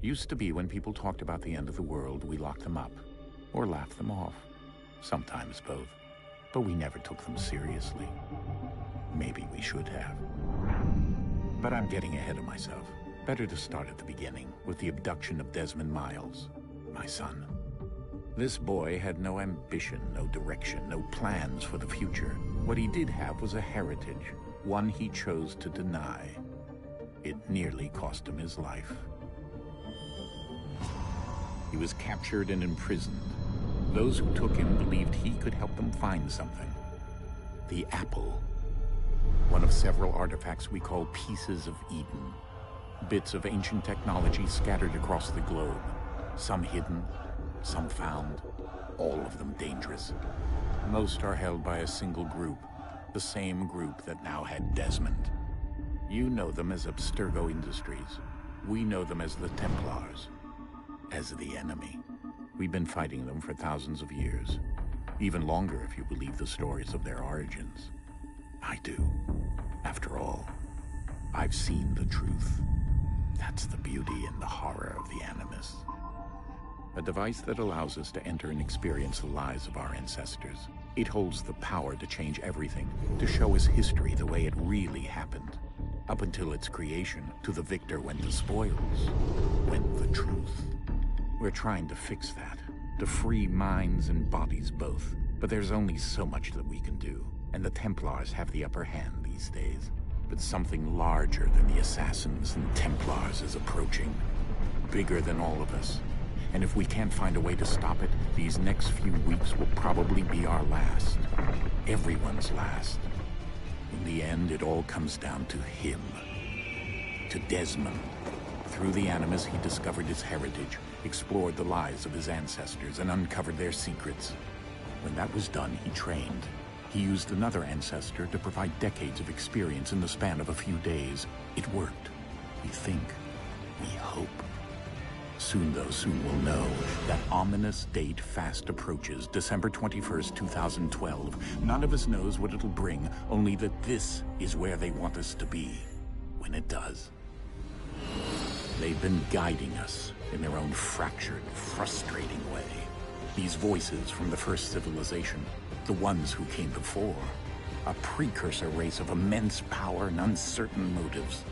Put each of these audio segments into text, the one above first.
Used to be when people talked about the end of the world, we locked them up. Or laughed them off. Sometimes both. But we never took them seriously. Maybe we should have. But I'm getting ahead of myself. Better to start at the beginning, with the abduction of Desmond Miles, my son. This boy had no ambition, no direction, no plans for the future. What he did have was a heritage, one he chose to deny. It nearly cost him his life. He was captured and imprisoned. Those who took him believed he could help them find something. The apple. One of several artifacts we call pieces of Eden. Bits of ancient technology scattered across the globe. Some hidden, some found, all of them dangerous. Most are held by a single group, the same group that now had Desmond. You know them as Abstergo Industries. We know them as the Templars, as the enemy. We've been fighting them for thousands of years, even longer if you believe the stories of their origins. I do. After all, I've seen the truth. That's the beauty and the horror of the Animus. A device that allows us to enter and experience the lives of our ancestors. It holds the power to change everything, to show us history the way it really happened. Up until its creation, to the victor went the spoils, went the truth. We're trying to fix that, to free minds and bodies both. But there's only so much that we can do, and the Templars have the upper hand these days. But something larger than the Assassins and Templars is approaching, bigger than all of us. And if we can't find a way to stop it, these next few weeks will probably be our last. Everyone's last. In the end, it all comes down to him. To Desmond. Through the Animus, he discovered his heritage, explored the lives of his ancestors, and uncovered their secrets. When that was done, he trained. He used another ancestor to provide decades of experience in the span of a few days. It worked. We think. We hope. Soon, though, soon we'll know. That ominous date fast approaches, December 21st, 2012. None of us knows what it'll bring, only that this is where they want us to be, when it does. They've been guiding us in their own fractured, frustrating way. These voices from the first civilization, the ones who came before, a precursor race of immense power and uncertain motives.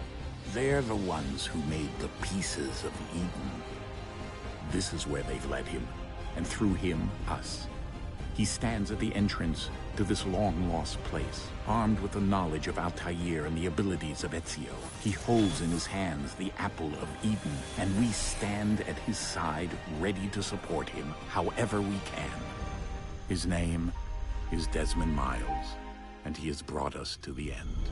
They're the ones who made the pieces of Eden. This is where they've led him, and through him, us. He stands at the entrance to this long-lost place, armed with the knowledge of Altair and the abilities of Ezio. He holds in his hands the apple of Eden, and we stand at his side, ready to support him however we can. His name is Desmond Miles, and he has brought us to the end.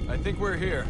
I think we're here.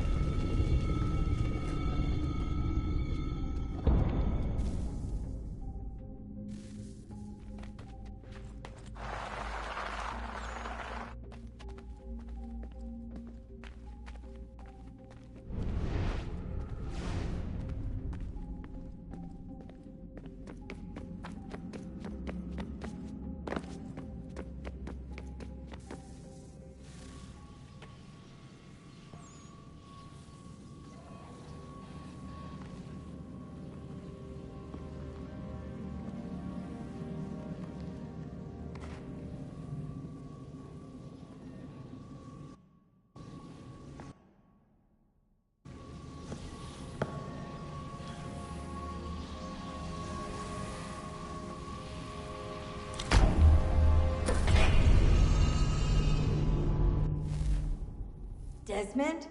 Desmond?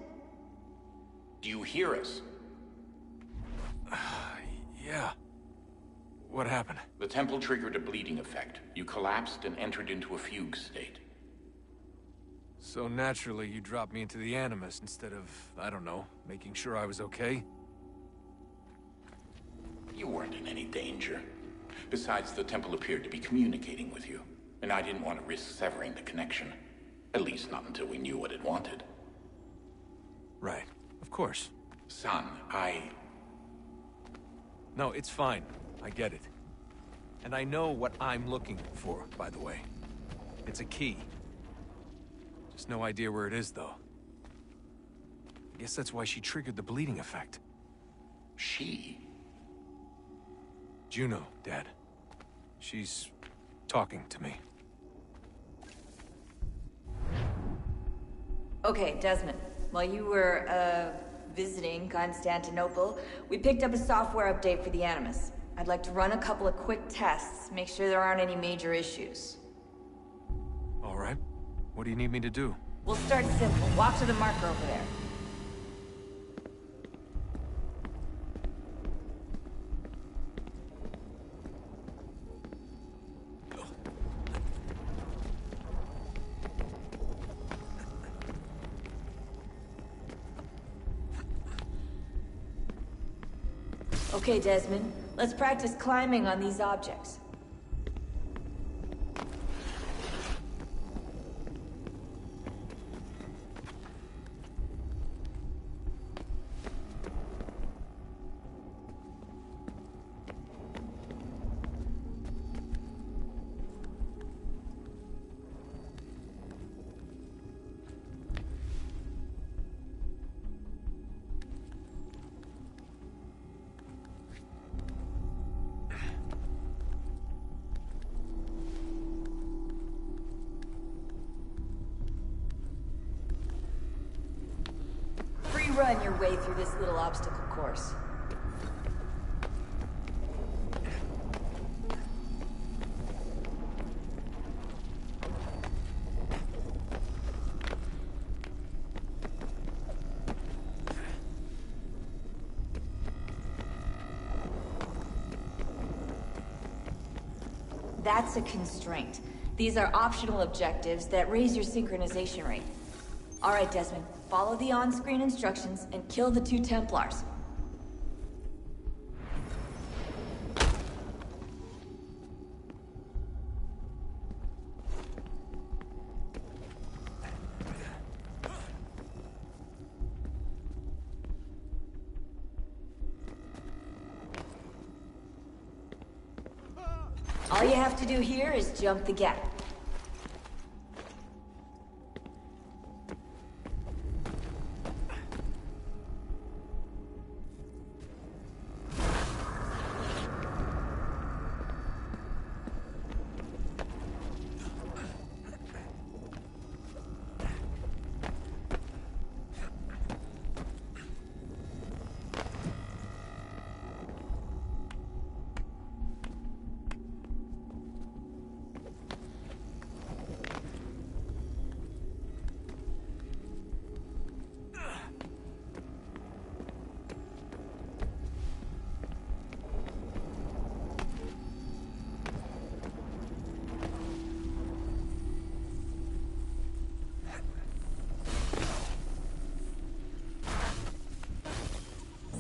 Do you hear us? Yeah. What happened? The temple triggered a bleeding effect. You collapsed and entered into a fugue state. So naturally, you dropped me into the Animus instead of, I don't know, making sure I was okay? You weren't in any danger. Besides, the temple appeared to be communicating with you, and I didn't want to risk severing the connection. At least not until we knew what it wanted. Right. Of course. Son, No, it's fine. I get it. And I know what I'm looking for, by the way. It's a key. Just no idea where it is, though. I guess that's why she triggered the bleeding effect. She? Juno, Dad. She's talking to me. Okay, Desmond. While you were, visiting Constantinople, we picked up a software update for the Animus. I'd like to run a couple of quick tests, make sure there aren't any major issues. All right. What do you need me to do? We'll start simple. Walk to the marker over there. Okay, Desmond. Let's practice climbing on these objects. Run your way through this little obstacle course. That's a constraint. These are optional objectives that raise your synchronization rate. All right, Desmond. Follow the on-screen instructions and kill the 2 Templars. All you have to do here is jump the gap.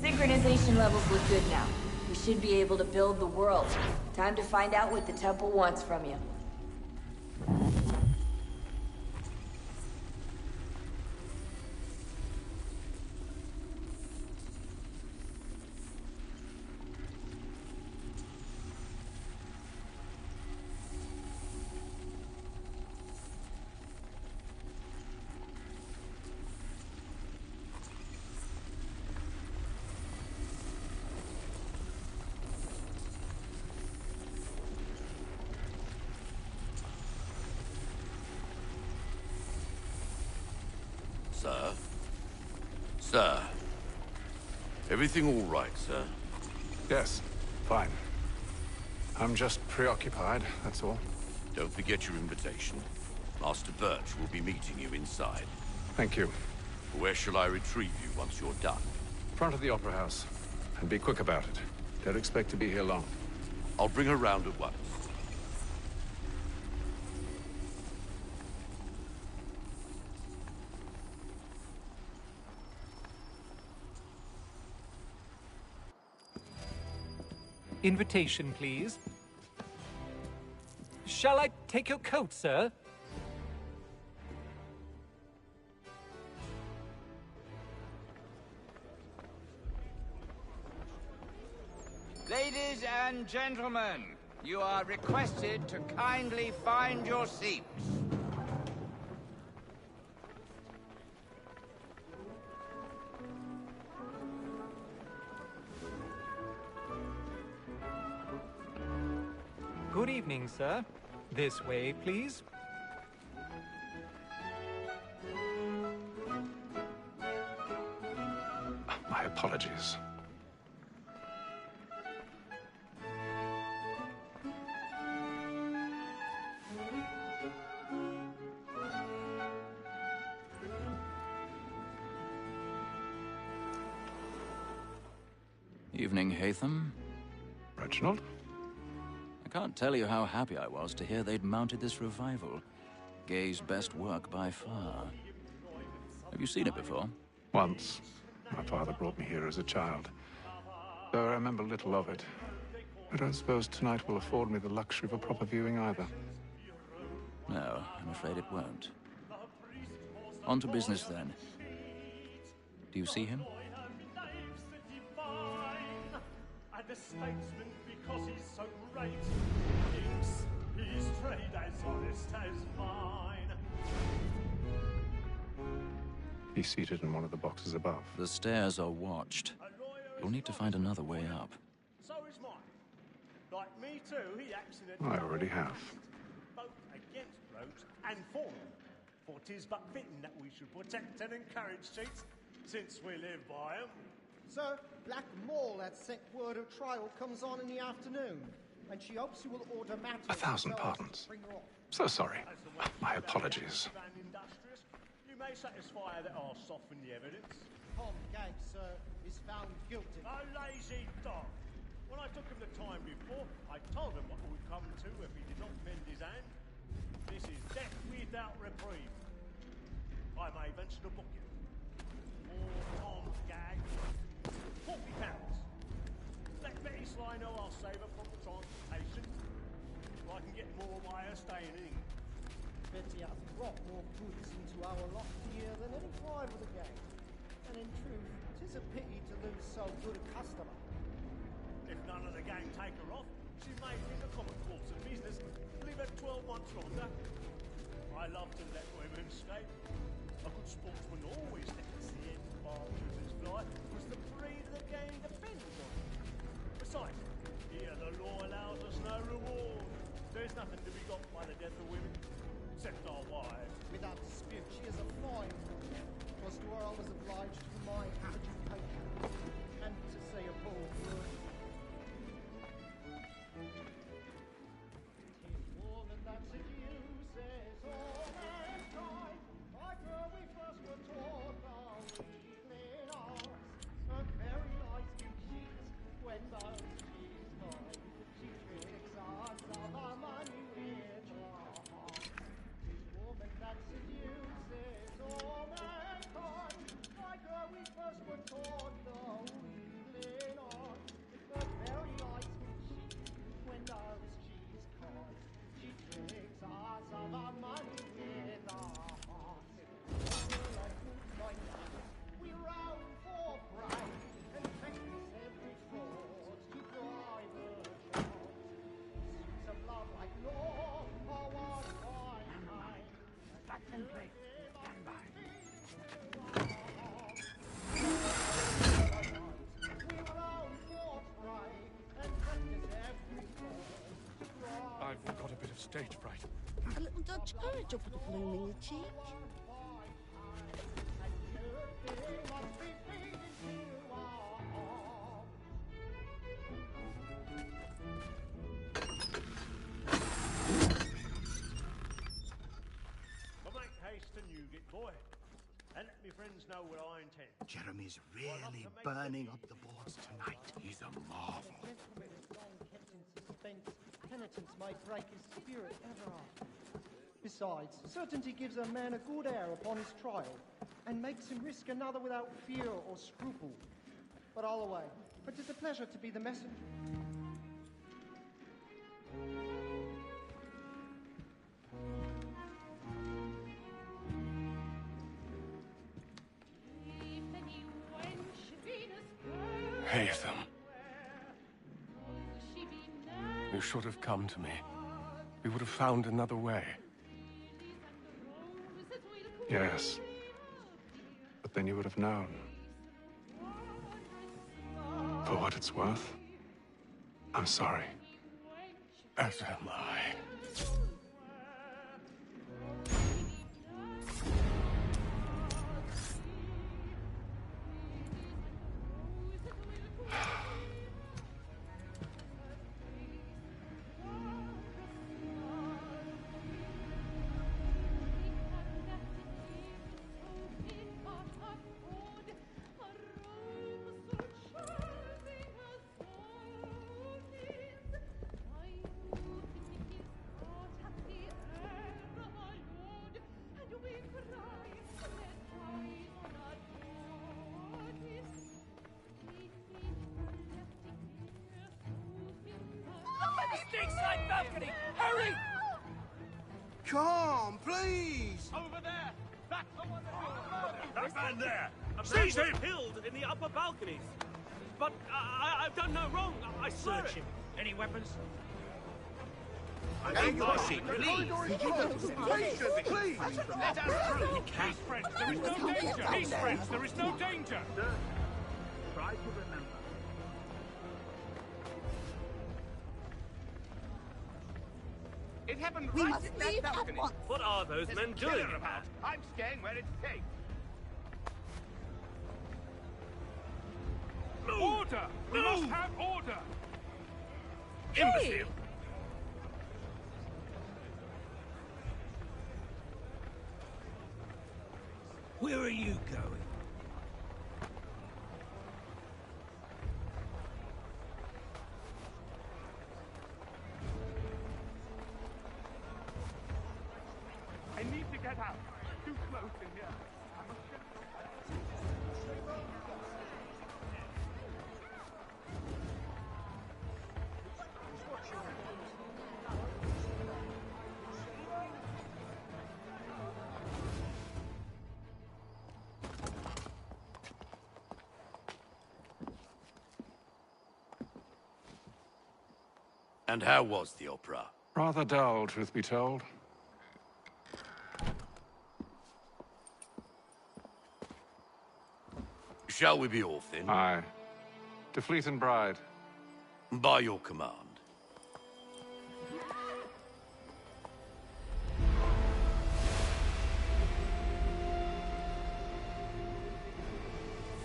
Synchronization levels look good now. We should be able to build the world. Time to find out what the temple wants from you. Sir? Sir? Everything all right, sir? Yes, fine. I'm just preoccupied, that's all. Don't forget your invitation. Master Birch will be meeting you inside. Thank you. Where shall I retrieve you once you're done? Front of the Opera House. And be quick about it. Don't expect to be here long. I'll bring her round at once. Invitation, please. Shall I take your coat, sir? Ladies and gentlemen, you are requested to kindly find your seats. Good evening, sir. This way, please. My apologies. Evening, Haytham. Reginald? I can't tell you how happy I was to hear they'd mounted this revival. Gay's best work by far. Have you seen it before? Once. My father brought me here as a child. Though I remember little of it. I don't suppose tonight will afford me the luxury of a proper viewing either. No, I'm afraid it won't. On to business then. Do you see him? And a statesman because he's so great. Thinks his trade as honest as mine. He's seated in one of the boxes above. The stairs are watched. You'll need to find another way up. So is mine. Like me too, he acts in a I already have. both against rogues and for them. For 'tis but fitting that we should protect and encourage cheats, since we live by 'em. Sir, Black Mall had sent word of trial comes on in the afternoon, and she hopes you will order matters. 1,000 pardons. So sorry. My apologies. And industrious, you may satisfy that I'll soften the evidence. Tom Gag, sir, is found guilty. A lazy dog. When I took him the time before, I told him what would come to if he did not mend his hand. This is death without reprieve. I may venture to book you. More Tom Gag. £40. Let Betty Sly know I'll save her from the transportation. I can get more by her staying in. Betty hath brought more goods into our lot here than any five of the gang. And in truth, 'tis a pity to lose so good a customer. If none of the gang take her off, she may in the common course of business leave her 12 months longer. I love to let women escape. A good sportsman always lets the end partridges fly, because the breed of the game depends on it. Besides, here the law allows us no reward. There's nothing to be got by the death of women, except our wives. Without dispute, she is a fine woman. 'Twas to her I was obliged to my education, and to say a bold word. 'Tis woman that seduces all mankind, like her we first were taught our evening hours. Her very eyes do cheat when those she's mine. She tricks us of our money with her heart. 'Tis woman that seduces all mankind, like her we first were taught our evening hours. Her very eyes do cheat when those she's caught. She tricks us of our money with her heart. We round for pride and practice every fraud to bribe her child. Suits of love like law are one by nine. Back and play. Stand by. We round for pride and practice every fraud to bribe. I've got a bit of stage fright. A little Dutch courage up at the bloom in your cheek. But make haste to Newgate, boy. and let me friends know what I intend. Jeremy's really burning up the boards tonight. He's a marvel. Gentleman is long kept in suspense. Penitence may break his spirit ever after. Besides, certainty gives a man a good air upon his trial, and makes him risk another without fear or scruple. But I'll away, for 'tis a pleasure to be the messenger. Haytham. You should have come to me. We would have found another way. Yes. But then you would have known. For what it's worth, I'm sorry. As am I. Side balcony! Hurry! Come, please! Over there! That's the one That man there! Seize him! Killed in the upper balconies. But I've done no wrong. I swear Search him. Any weapons? Please! Please! Let us through! Peace, friends, there is no danger! Peace, friends, there is no danger! Try to remember. It happened We right must at that leave at balcony. once. What are those There's men a killer doing? about. I'm staying where it's safe. Order! We must have order! Imbecile! Where are you going? I need to get out. Too close in here. I must get... And how was the opera? Rather dull, truth be told. Shall we be off then? Aye. To Fleet and Bride. By your command.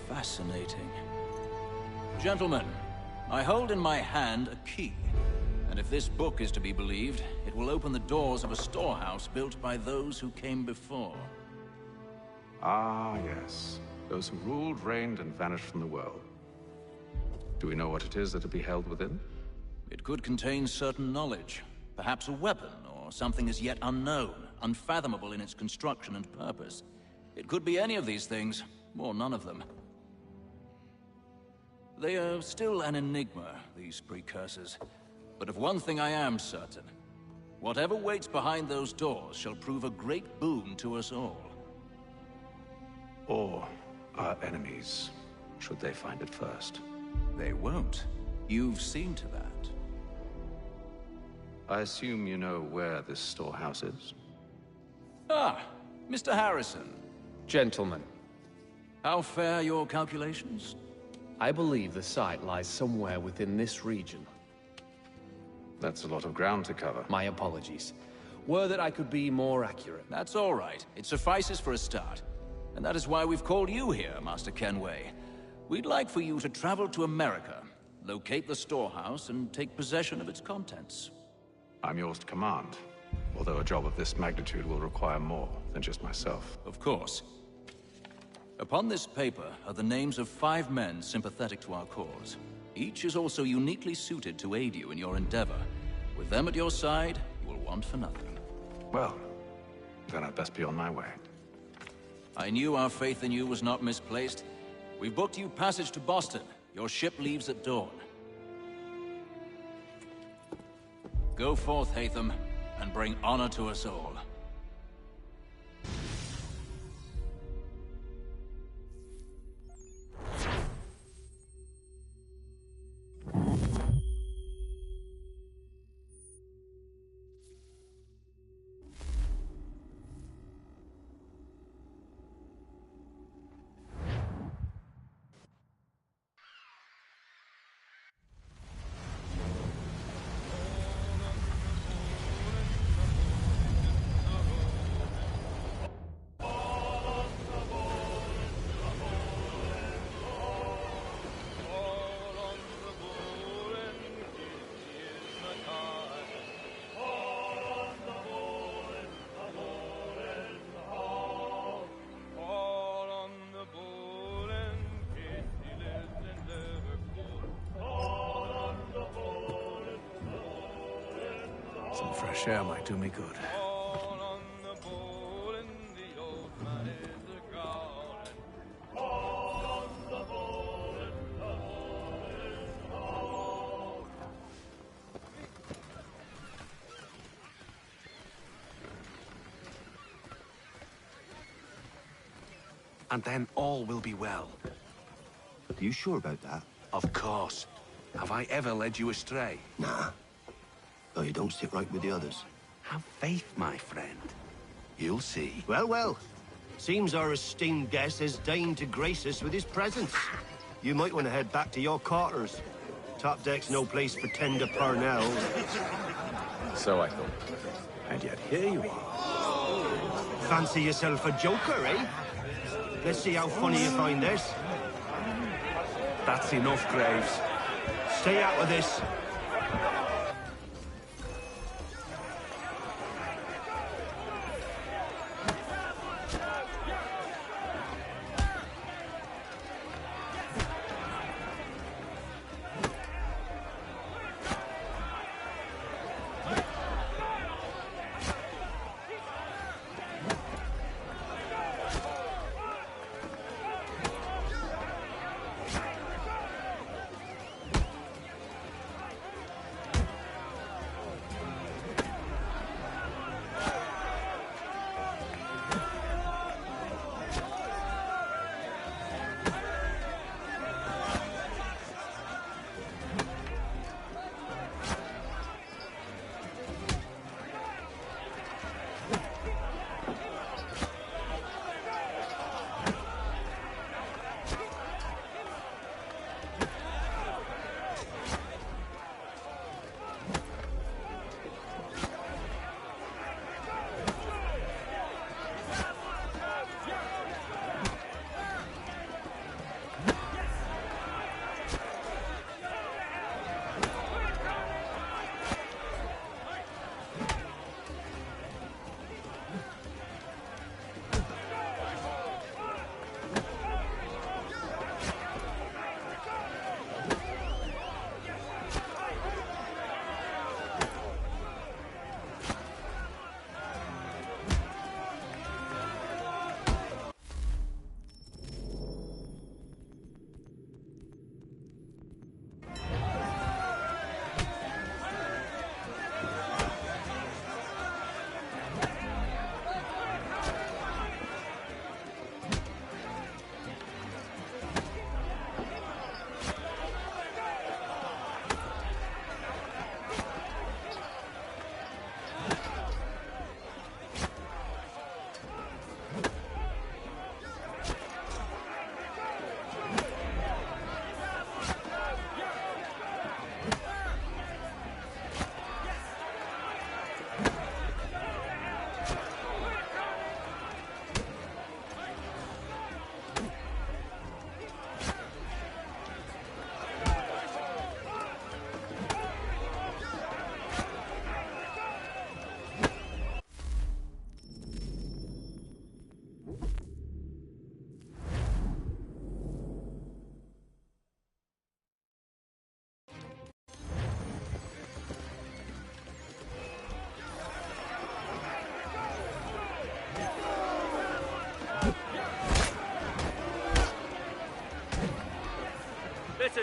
Fascinating. Gentlemen, I hold in my hand a key. And if this book is to be believed, it will open the doors of a storehouse built by those who came before. Ah, yes. Those who ruled, reigned, and vanished from the world. Do we know what it is that will be held within? It could contain certain knowledge. Perhaps a weapon, or something as yet unknown, unfathomable in its construction and purpose. It could be any of these things, or none of them. They are still an enigma, these precursors. But of one thing I am certain. Whatever waits behind those doors shall prove a great boon to us all. Or our enemies, should they find it first. They won't. You've seen to that. I assume you know where this storehouse is? Ah, Mr. Harrison. Gentlemen, How fare your calculations? I believe the site lies somewhere within this region. That's a lot of ground to cover. My apologies. Were that I could be more accurate. That's all right. It suffices for a start. And that is why we've called you here, Master Kenway. We'd like for you to travel to America, locate the storehouse, and take possession of its contents. I'm yours to command, although a job of this magnitude will require more than just myself. Of course. Upon this paper are the names of 5 men sympathetic to our cause. Each is also uniquely suited to aid you in your endeavor. With them at your side, you will want for nothing. Well, then I'd best be on my way. I knew our faith in you was not misplaced. We've booked you passage to Boston. Your ship leaves at dawn. Go forth, Haytham, and bring honor to us all. Some fresh air might do me good. And then all will be well. Are you sure about that? Of course. Have I ever led you astray? Nah. Though you don't sit right with the others. Have faith, my friend. You'll see. Well, well. Seems our esteemed guest has deigned to grace us with his presence. You might want to head back to your quarters. Top deck's no place for tender parnells. So I thought. And yet here you are. Fancy yourself a joker, eh? Let's see how funny you find this. That's enough, Graves. Stay out of this.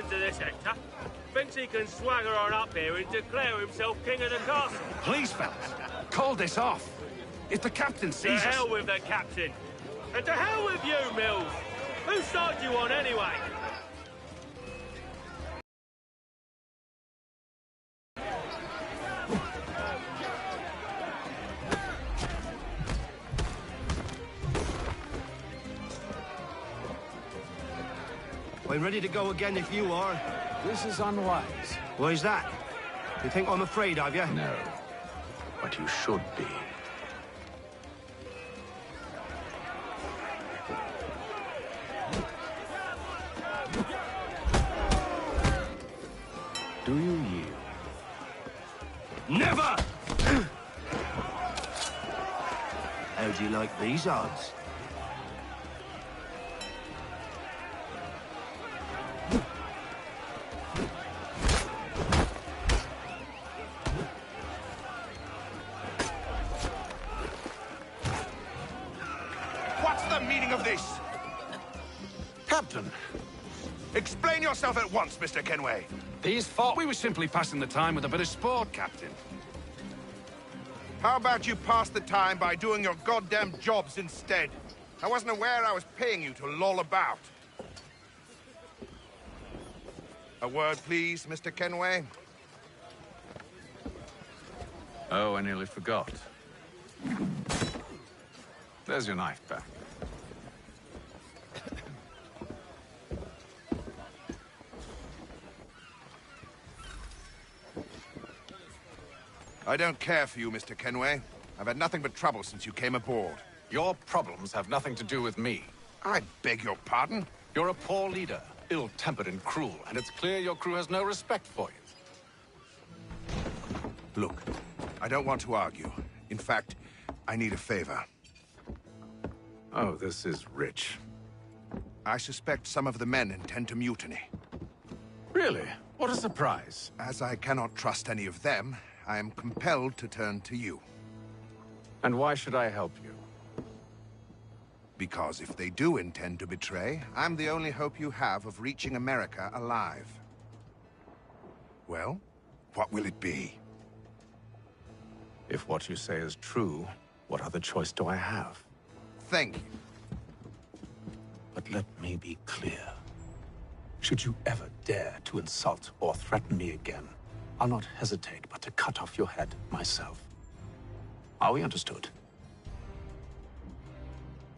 listen to this, Hector. Thinks he can swagger on up here and declare himself king of the castle. Please, fellas, call this off. If the captain To sees us... hell with the captain. And to hell with you, Mills. Whose side you on, anyway? I'm ready to go again if you are. This is unwise. Why's that? You think I'm afraid of you? No, but you should be. Do you yield? Never! How do you like these odds? What's the meaning of this? Captain! Explain yourself at once, Mr. Kenway. These thought we were simply passing the time with a bit of sport, Captain. How about you pass the time by doing your goddamn jobs instead? I wasn't aware I was paying you to loll about. A word, please, Mr. Kenway. Oh, I nearly forgot. There's your knife back. I don't care for you, Mr. Kenway. I've had nothing but trouble since you came aboard. Your problems have nothing to do with me. I beg your pardon? You're a poor leader, ill-tempered and cruel, and it's clear your crew has no respect for you. Look, I don't want to argue. In fact, I need a favor. Oh, this is rich. I suspect some of the men intend to mutiny. Really? What a surprise. As I cannot trust any of them, I am compelled to turn to you. And why should I help you? Because if they do intend to betray, I'm the only hope you have of reaching America alive. Well, what will it be? If what you say is true, what other choice do I have? Thank you. But let me be clear. Should you ever dare to insult or threaten me again, I'll not hesitate but to cut off your head myself. Are we understood?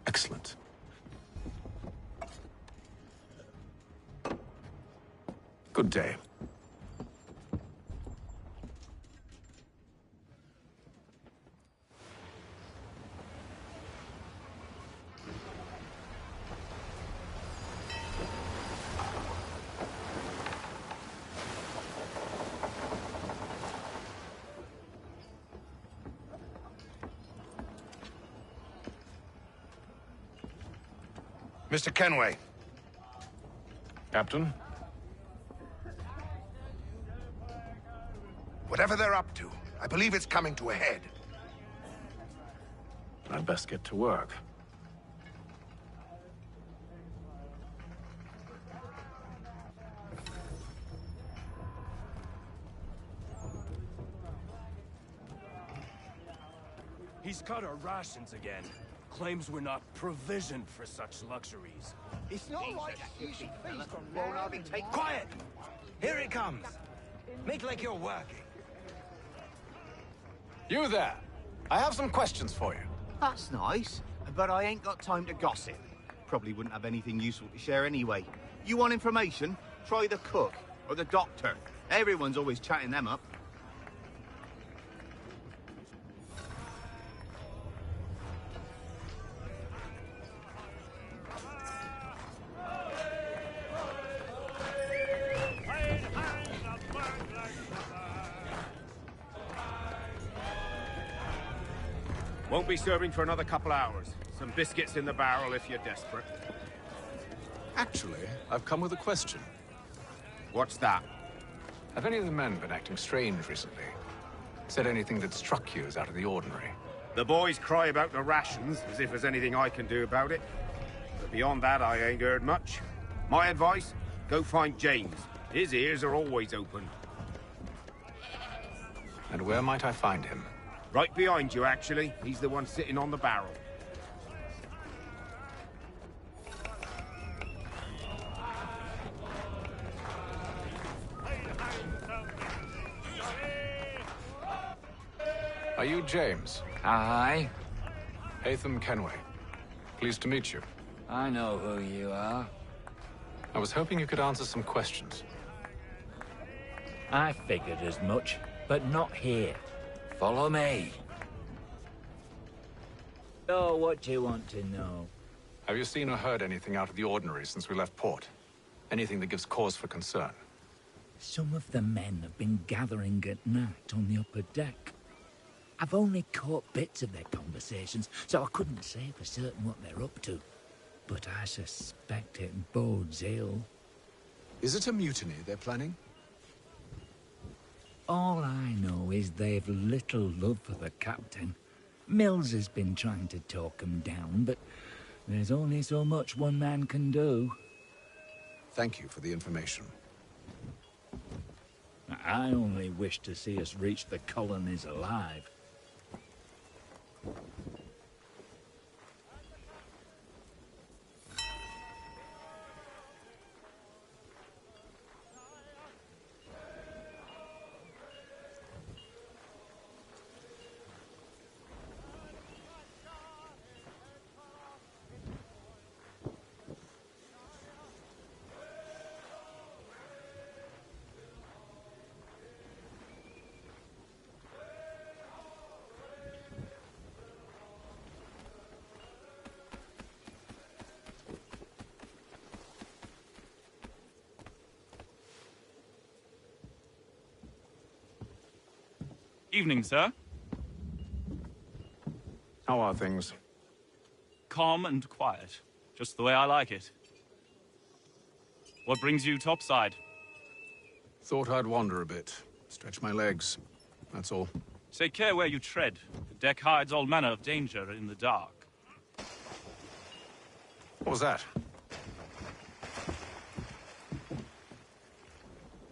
Excellent. Good day. Mr. Kenway. Captain? Whatever they're up to, I believe it's coming to a head. I'd best get to work. He's cut our rations again. Claims we're not provisioned for such luxuries. It's not like you should feast on raw meat. Quiet! Here it comes. Make like you're working. You there! I have some questions for you. That's nice, but I ain't got time to gossip. Probably wouldn't have anything useful to share anyway. You want information? Try the cook or the doctor. Everyone's always chatting them up. Won't be serving for another couple hours. Some biscuits in the barrel if you're desperate. Actually, I've come with a question. What's that? Have any of the men been acting strange recently? Said anything that struck you as out of the ordinary? The boys cry about the rations, as if there's anything I can do about it. But beyond that, I ain't heard much. My advice, go find James. His ears are always open. And where might I find him? Right behind you, actually. He's the one sitting on the barrel. Are you James? Aye. Haytham Kenway. Pleased to meet you. I know who you are. I was hoping you could answer some questions. I figured as much, but not here. Follow me. Oh, what do you want to know? Have you seen or heard anything out of the ordinary since we left port? Anything that gives cause for concern? Some of the men have been gathering at night on the upper deck. I've only caught bits of their conversations, so I couldn't say for certain what they're up to. But I suspect it bodes ill. Is it a mutiny they're planning? All I know is they've little love for the captain. Mills has been trying to talk him down, but there's only so much one man can do. Thank you for the information. I only wish to see us reach the colonies alive. Evening, sir. How are things? Calm and quiet. Just the way I like it. What brings you topside? Thought I'd wander a bit. Stretch my legs. That's all. Take care where you tread. The deck hides all manner of danger in the dark. What was that?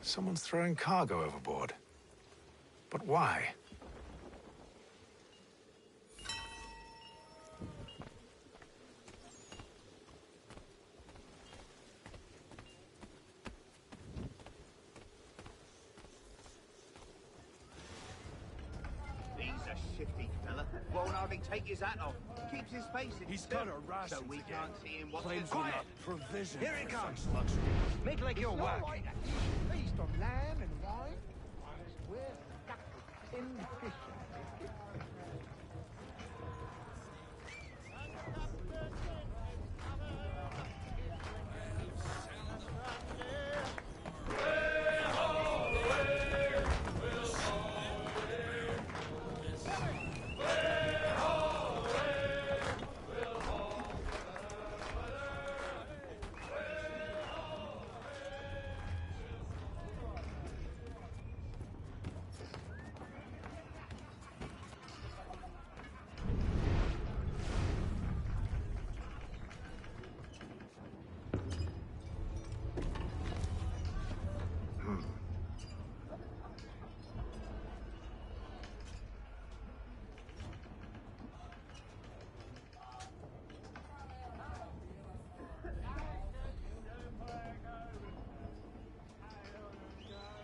Someone's throwing cargo overboard. But why? He's a shifty fella. Won't hardly take his hat off. Keeps his face in He's his got suit, a rations so we again. can't see him. Claims we're not provisioned Here it for comes. such luxury. Make like you're It's all whack. right, actually. Feast on lamb and wine, whilst we're stuck in fishing.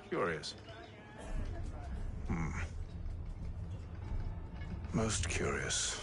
Curious. Most curious.